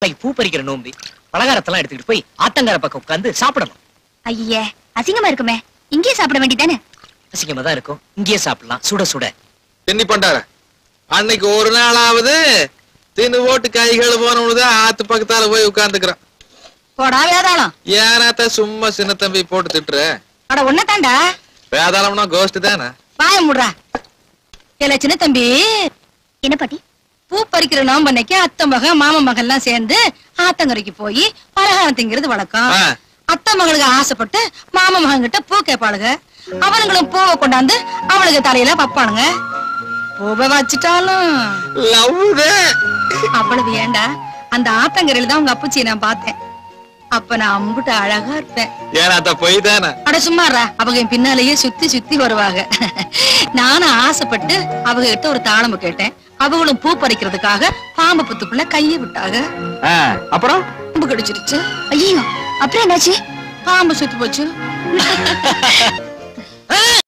நாளைக்கு பூ பறிக்கிற நோம்பி. பலகாரத்தெல்லாம் எடுத்துக்கிட்டு போய் ஆத்தங்கர பக்கம் உட்கார்ந்து சாப்பிடணும். ஐயே, அசிங்கமா இருக்குமே. இங்கே சாப்பிட வேண்டியதானே? அசிங்கமா தான் இருக்கும். இங்கேயே சாப்பிடலாம், சுட சுட. தின்னி பண்டார அன்னைக்கு ஒரு நாளாவது தின்னு போட்டு கைகள் போனவனுதான் ஆத்து பக்கத்தால போய் உட்கார்ந்துக்கிறான். போடா வேதாளம். ஏனாத்த சும்மா சின்ன தம்பி போட்டு திட்டுற? அட ஒன்னதாண்டா. வேதாளம்னா கோஷ்ட் தானே. வாய முடுறா. ஏல சின்ன தம்பி. என்ன பாட்டி? பூ பறிக்கிற நோம்பன்னைக்கு அத்தை மகன் மாமன் மகன் எல்லாம் சேர்ந்து ஆத்தங்கரைக்கு போய் பலகாரம் திங்கிறது வழக்கம். அத்தை மகளுக்கு ஆசைப்பட்டு மாமன் மகன் கிட்ட பூ கேட்பாளுங்க. அவனுங்களும் பூவை கொண்டாந்து அவளுக்கு தலையில பப்பானுங்க. பூவை வச்சுட்டாலும் அவ்வளவு ஏண்டா, அந்த ஆத்தங்கரையில தான் உங்க அப்பச்சியை நான் பார்த்தேன். அப்ப நான் அம்புட்டு அழகா இருப்பேன். ஏனாத்த போய் தானே. அட சும்மாறா, அவங்க என் பின்னாலேயே சுத்தி சுத்தி வருவாங்க. நானும் ஆசைப்பட்டு அவங்க கிட்ட ஒரு தாளம்பு கேட்டேன். அவங்களும் பூ பறிக்கிறதுக்காக பாம்பு புத்துக்குள்ள கையை விட்டாங்க. அப்புறம் பாம்பு கடிச்சிருச்சு. ஐயோ, அப்புறம் என்னாச்சு? பாம்பு சுத்து போச்சு.